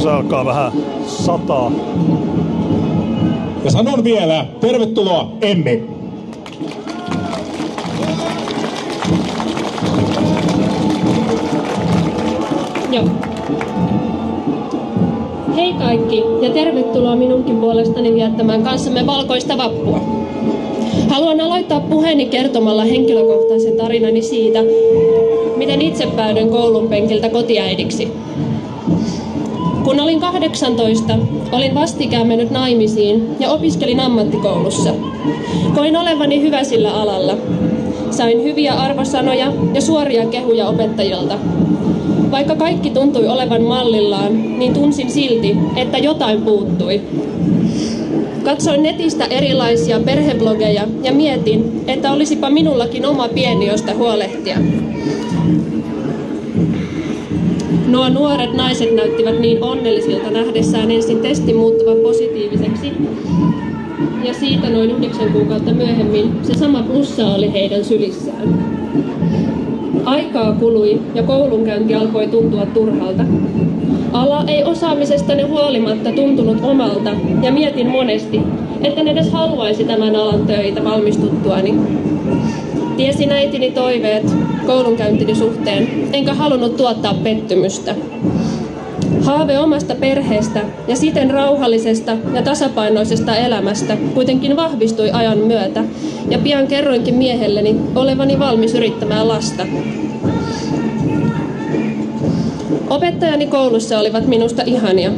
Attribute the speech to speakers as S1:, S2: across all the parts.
S1: se alkaa vähän sataa.
S2: Ja sanon vielä, tervetuloa Emmi.
S3: Joo. Hei kaikki ja tervetuloa minunkin puolestani viettämään kanssamme valkoista vappua. Haluan aloittaa puheeni kertomalla henkilökohtaisen tarinani siitä, miten itse päädyin koulun penkiltä kotiäidiksi. Kun olin 18, olin vastikään mennyt naimisiin ja opiskelin ammattikoulussa. Koin olevani hyvä sillä alalla. Sain hyviä arvosanoja ja suoria kehuja opettajilta. Vaikka kaikki tuntui olevan mallillaan, niin tunsin silti, että jotain puuttui. Katsoin netistä erilaisia perheblogeja ja mietin, että olisipa minullakin oma pieni, josta huolehtia. Nuo nuoret naiset näyttivät niin onnellisilta nähdessään ensin testin muuttuvan positiiviseksi, ja siitä noin 9 kuukautta myöhemmin se sama plussa oli heidän sylissään. Aikaa kului ja koulunkäynti alkoi tuntua turhalta. Ala ei osaamisestani huolimatta tuntunut omalta ja mietin monesti, etten edes haluaisi tämän alan töitä valmistuttuani. Tiesin äitini toiveet koulunkäyntini suhteen, enkä halunnut tuottaa pettymystä. Haave omasta perheestä ja siten rauhallisesta ja tasapainoisesta elämästä kuitenkin vahvistui ajan myötä, ja pian kerroinkin miehelleni olevani valmis yrittämään lasta. Opettajani koulussa olivat minusta ihania.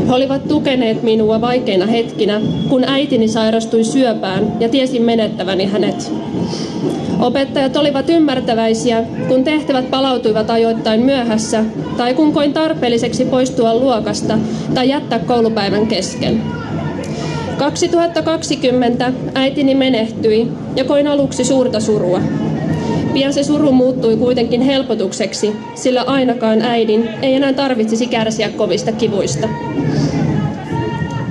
S3: He olivat tukeneet minua vaikeina hetkinä, kun äitini sairastui syöpään ja tiesin menettäväni hänet. Opettajat olivat ymmärtäväisiä, kun tehtävät palautuivat ajoittain myöhässä, tai kun koin tarpeelliseksi poistua luokasta tai jättää koulupäivän kesken. 2020 äitini menehtyi ja koin aluksi suurta surua. Pian se suru muuttui kuitenkin helpotukseksi, sillä ainakaan äidin ei enää tarvitsisi kärsiä kovista kivuista.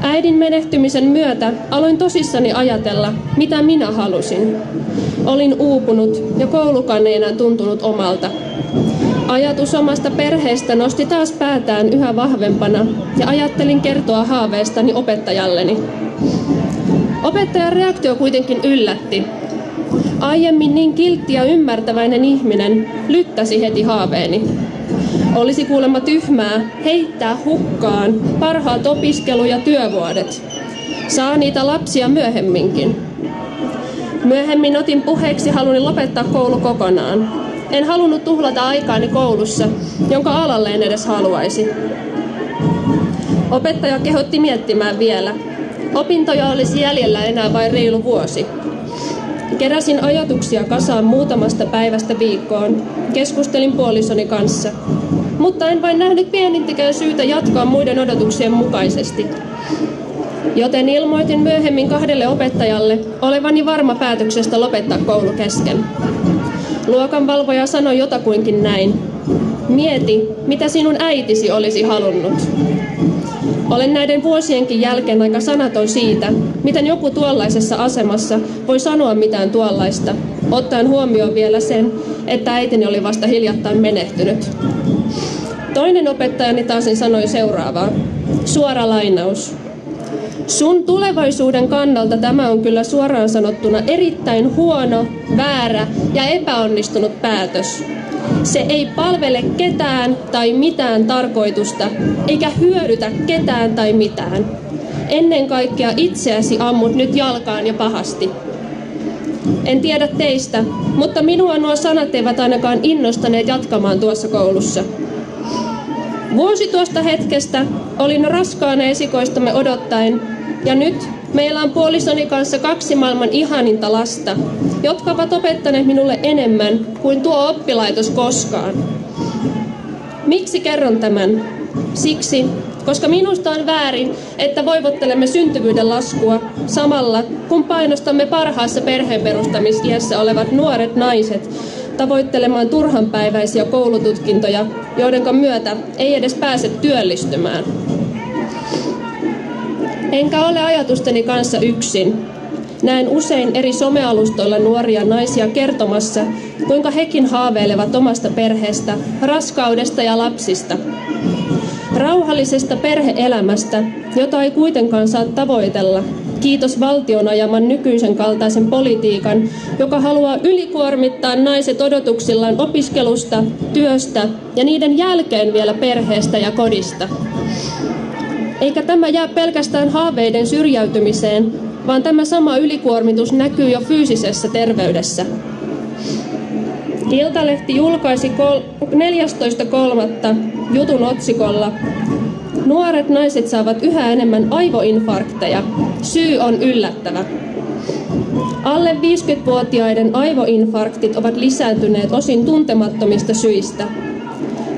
S3: Äidin menehtymisen myötä aloin tosissani ajatella, mitä minä halusin. Olin uupunut ja koulukaan ei enää tuntunut omalta. Ajatus omasta perheestä nosti taas päätään yhä vahvempana ja ajattelin kertoa haaveestani opettajalleni. Opettajan reaktio kuitenkin yllätti. Aiemmin niin kiltti ja ymmärtäväinen ihminen lyttäsi heti haaveeni. Olisi kuulemma tyhmää heittää hukkaan parhaat opiskelu- ja työvuodet. Saa niitä lapsia myöhemminkin. Myöhemmin otin puheeksi haluni lopettaa koulu kokonaan. En halunnut tuhlata aikaani koulussa, jonka alalle en edes haluaisi. Opettaja kehotti miettimään vielä. Opintoja olisi jäljellä enää vain reilu vuosi. Keräsin ajatuksia kasaan muutamasta päivästä viikkoon. Keskustelin puolisoni kanssa. Mutta en vain nähnyt pienintikään syytä jatkaa muiden odotuksien mukaisesti. Joten ilmoitin myöhemmin 2 opettajalle olevani varma päätöksestä lopettaa koulu kesken. Luokanvalvoja sanoi jotakuinkin näin. Mieti, mitä sinun äitisi olisi halunnut. Olen näiden vuosienkin jälkeen aika sanaton siitä, miten joku tuollaisessa asemassa voi sanoa mitään tuollaista, ottaen huomioon vielä sen, että äitini oli vasta hiljattain menehtynyt. Toinen opettajani taasen sanoi seuraavaa. Suora lainaus. Sun tulevaisuuden kannalta tämä on kyllä suoraan sanottuna erittäin huono, väärä ja epäonnistunut päätös. Se ei palvele ketään tai mitään tarkoitusta, eikä hyödytä ketään tai mitään. Ennen kaikkea itseäsi ammut nyt jalkaan ja pahasti. En tiedä teistä, mutta minua nuo sanat eivät ainakaan innostaneet jatkamaan tuossa koulussa. Vuosi tuosta hetkestä olin raskaana esikoistamme odottaen, ja nyt meillä on puolisoni kanssa 2 maailman ihaninta lasta, jotka ovat opettaneet minulle enemmän kuin tuo oppilaitos koskaan. Miksi kerron tämän? Siksi, koska minusta on väärin, että voivottelemme syntyvyyden laskua samalla, kun painostamme parhaassa perheenperustamisiässä olevat nuoret naiset tavoittelemaan turhanpäiväisiä koulututkintoja, joiden myötä ei edes pääse työllistymään. Enkä ole ajatusteni kanssa yksin. Näen usein eri somealustoilla nuoria naisia kertomassa, kuinka hekin haaveilevat omasta perheestä, raskaudesta ja lapsista. Rauhallisesta perhe-elämästä, jota ei kuitenkaan saa tavoitella, kiitos valtion ajaman nykyisen kaltaisen politiikan, joka haluaa ylikuormittaa naiset odotuksillaan opiskelusta, työstä ja niiden jälkeen vielä perheestä ja kodista. Eikä tämä jää pelkästään haaveiden syrjäytymiseen, vaan tämä sama ylikuormitus näkyy jo fyysisessä terveydessä. Iltalehti julkaisi 14.3. jutun otsikolla "Nuoret naiset saavat yhä enemmän aivoinfarkteja. Syy on yllättävä." Alle 50-vuotiaiden aivoinfarktit ovat lisääntyneet osin tuntemattomista syistä.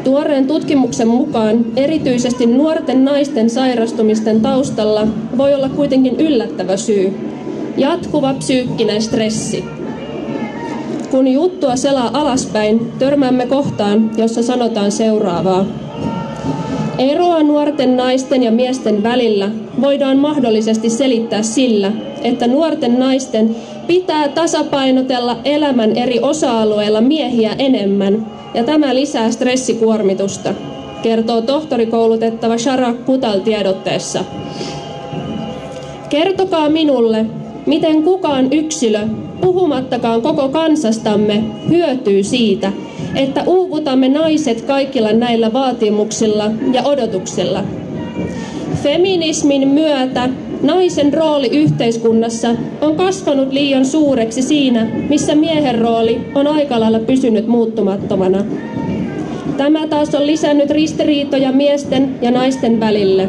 S3: Tuoreen tutkimuksen mukaan erityisesti nuorten naisten sairastumisten taustalla voi olla kuitenkin yllättävä syy: jatkuva psyykkinen stressi. Kun juttua selaa alaspäin, törmäämme kohtaan, jossa sanotaan seuraavaa. Eroa nuorten naisten ja miesten välillä voidaan mahdollisesti selittää sillä, että nuorten naisten pitää tasapainotella elämän eri osa-alueilla miehiä enemmän, ja tämä lisää stressikuormitusta, kertoo tohtorikoulutettava Sharak Putal tiedotteessa. Kertokaa minulle, miten kukaan yksilö, puhumattakaan koko kansastamme, hyötyy siitä, että uuvutamme naiset kaikilla näillä vaatimuksilla ja odotuksilla. Feminismin myötä naisen rooli yhteiskunnassa on kasvanut liian suureksi siinä, missä miehen rooli on aika lailla pysynyt muuttumattomana. Tämä taas on lisännyt ristiriitoja miesten ja naisten välille.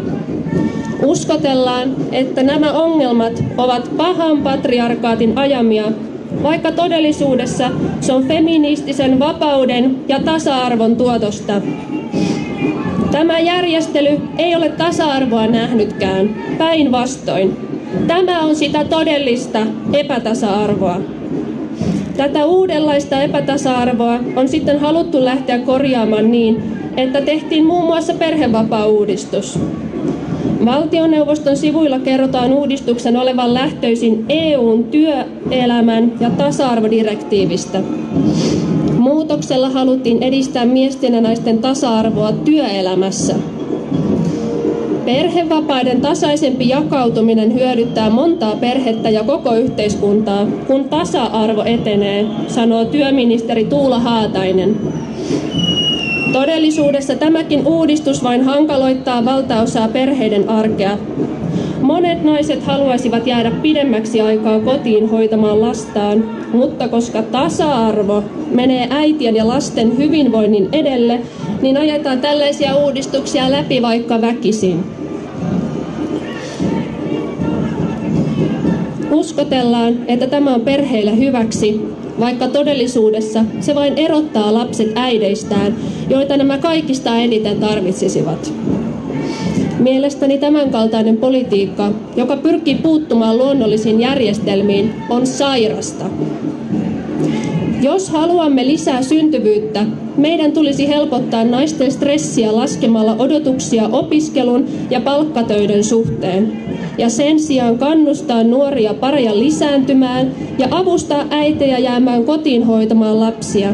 S3: Uskotellaan, että nämä ongelmat ovat pahan patriarkaatin ajamia, vaikka todellisuudessa se on feministisen vapauden ja tasa-arvon tuotosta. Tämä järjestely ei ole tasa-arvoa nähnytkään, päinvastoin. Tämä on sitä todellista epätasa-arvoa. Tätä uudenlaista epätasa-arvoa on sitten haluttu lähteä korjaamaan niin, että tehtiin muun muassa perhevapaa-uudistus. Valtioneuvoston sivuilla kerrotaan uudistuksen olevan lähtöisin EU:n työelämän ja tasa-arvodirektiivistä. Muutoksella haluttiin edistää miesten ja naisten tasa-arvoa työelämässä. Perhevapaiden tasaisempi jakautuminen hyödyttää montaa perhettä ja koko yhteiskuntaa, kun tasa-arvo etenee, sanoo työministeri Tuula Haatainen. Todellisuudessa tämäkin uudistus vain hankaloittaa valtaosaa perheiden arkea. Monet naiset haluaisivat jäädä pidemmäksi aikaa kotiin hoitamaan lastaan, mutta koska tasa-arvo menee äitien ja lasten hyvinvoinnin edelle, niin ajetaan tällaisia uudistuksia läpi vaikka väkisin. Uskotellaan, että tämä on perheille hyväksi, vaikka todellisuudessa se vain erottaa lapset äideistään, joita nämä kaikista eniten tarvitsisivat. Mielestäni tämänkaltainen politiikka, joka pyrkii puuttumaan luonnollisiin järjestelmiin, on sairasta. Jos haluamme lisää syntyvyyttä, meidän tulisi helpottaa naisten stressiä laskemalla odotuksia opiskelun ja palkkatöiden suhteen, ja sen sijaan kannustaa nuoria pareja lisääntymään ja avustaa äitejä jäämään kotiin hoitamaan lapsia.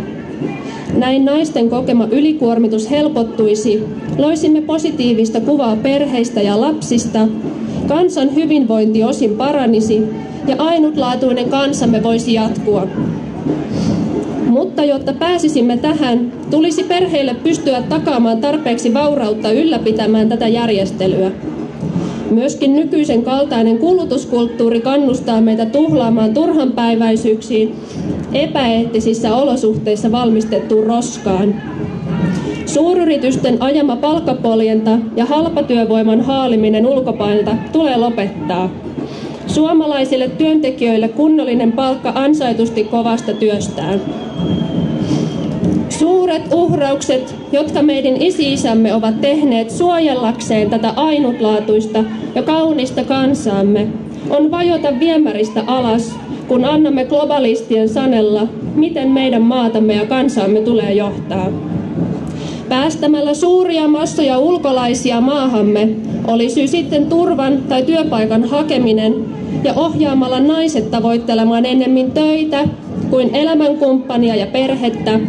S3: Näin naisten kokema ylikuormitus helpottuisi, loisimme positiivista kuvaa perheistä ja lapsista, kansan hyvinvointi osin paranisi ja ainutlaatuinen kansamme voisi jatkua. Mutta jotta pääsisimme tähän, tulisi perheille pystyä takaamaan tarpeeksi vaurautta ylläpitämään tätä järjestelyä. Myöskin nykyisen kaltainen kulutuskulttuuri kannustaa meitä tuhlaamaan turhanpäiväisyyksiin epäeettisissä olosuhteissa valmistettuun roskaan. Suuryritysten ajama palkkapoljenta ja halpatyövoiman haaliminen ulkomailta tulee lopettaa. Suomalaisille työntekijöille kunnollinen palkka ansaitusti kovasta työstään. Suuret uhraukset, jotka meidän isi-isämme ovat tehneet suojellakseen tätä ainutlaatuista ja kaunista kansaamme, on vajota viemäristä alas, kun annamme globalistien sanella, miten meidän maatamme ja kansaamme tulee johtaa. Päästämällä suuria massoja ulkolaisia maahamme, oli syy sitten turvan tai työpaikan hakeminen, ja ohjaamalla naiset tavoittelemaan ennemmin töitä kuin elämänkumppania ja perhettä,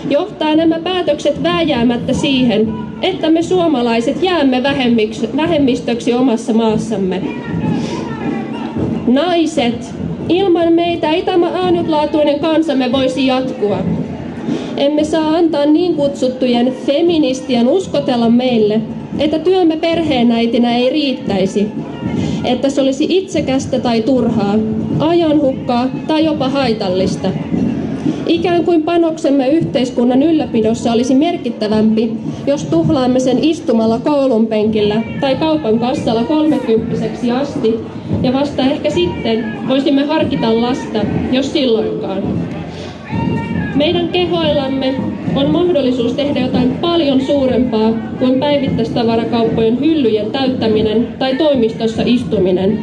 S3: johtaa nämä päätökset vääjäämättä siihen, että me suomalaiset jäämme vähemmistöksi omassa maassamme. Naiset, ilman meitä ei tämä ainutlaatuinen kansamme voisi jatkua. Emme saa antaa niin kutsuttujen feministien uskotella meille, että työmme perheenäitinä ei riittäisi, että se olisi itsekästä tai turhaa, ajanhukkaa tai jopa haitallista. Ikään kuin panoksemme yhteiskunnan ylläpidossa olisi merkittävämpi, jos tuhlaamme sen istumalla koulun penkillä tai kaupan kassalla 30-vuotiaaksi asti, ja vasta ehkä sitten voisimme harkita lasta, jos silloinkaan. Meidän kehoillamme on mahdollisuus tehdä jotain paljon suurempaa kuin päivittäistavarakauppojen hyllyjen täyttäminen tai toimistossa istuminen.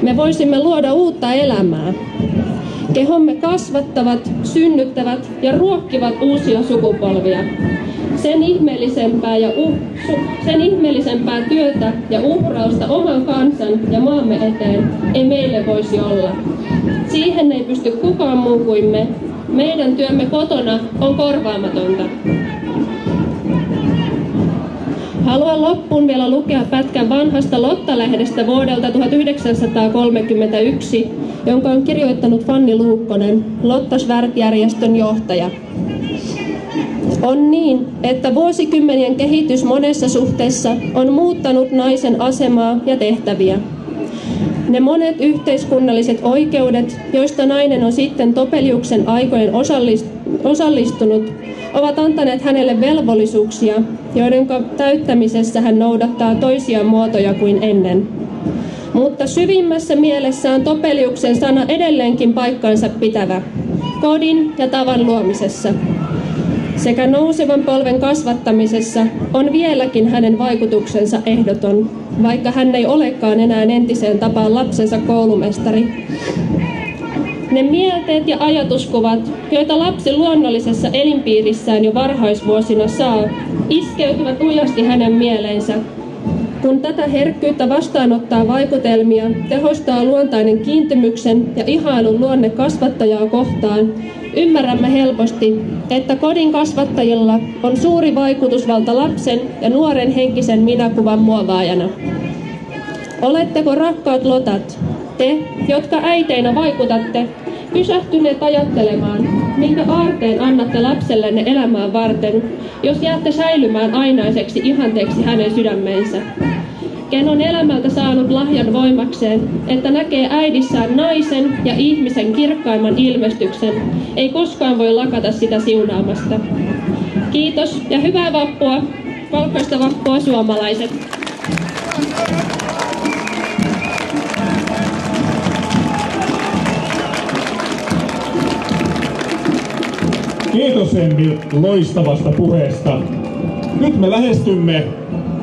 S3: Me voisimme luoda uutta elämää. Kehomme kasvattavat, synnyttävät ja ruokkivat uusia sukupolvia. Sen ihmeellisempää työtä ja uhrausta oman kansan ja maamme eteen ei meille voisi olla. Siihen ei pysty kukaan muu kuin me. Meidän työmme kotona on korvaamatonta. Haluan loppuun vielä lukea pätkän vanhasta Lotta-lehdestä vuodelta 1931, jonka on kirjoittanut Fanni Luukkonen, Lotta-Svärd-järjestön johtaja. On niin, että vuosikymmenien kehitys monessa suhteessa on muuttanut naisen asemaa ja tehtäviä. Ne monet yhteiskunnalliset oikeudet, joista nainen on sitten Topeliuksen aikojen osallistunut, ovat antaneet hänelle velvollisuuksia, joiden täyttämisessä hän noudattaa toisia muotoja kuin ennen. Mutta syvimmässä mielessään Topeliuksen sana edelleenkin paikkansa pitävä, kodin ja tavan luomisessa sekä nousevan polven kasvattamisessa on vieläkin hänen vaikutuksensa ehdoton, vaikka hän ei olekaan enää entiseen tapaan lapsensa koulumestari. Ne mielteet ja ajatuskuvat, joita lapsi luonnollisessa elinpiirissään jo varhaisvuosina saa, iskeytyvät lujasti hänen mieleensä. Kun tätä herkkyyttä vastaanottaa vaikutelmia, tehostaa luontainen kiintymyksen ja ihailun luonne kasvattajaa kohtaan, ymmärrämme helposti, että kodin kasvattajilla on suuri vaikutusvalta lapsen ja nuoren henkisen minäkuvan muovaajana. Oletteko rakkaat lotat, te, jotka äiteinä vaikutatte, pysähtyneet ajattelemaan, minkä aarteen annatte lapsellenne elämään varten, jos jäätte säilymään ainaiseksi ihanteeksi hänen sydämeensä? Ken on elämältä saanut lahjan voimakseen, että näkee äidissään naisen ja ihmisen kirkkaimman ilmestyksen, ei koskaan voi lakata sitä siunaamasta. Kiitos ja hyvää vappua, valkoista vappua suomalaiset!
S2: Kiitos Emmi loistavasta puheesta. Nyt me lähestymme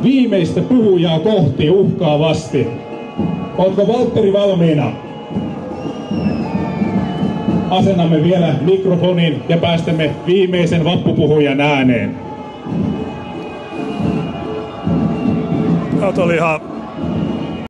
S2: viimeistä puhujaa kohti uhkaavasti. Oletko Valtteri valmiina? Asennamme vielä mikrofonin ja päästämme viimeisen vappupuhujan ääneen.
S1: Tämä oli ihan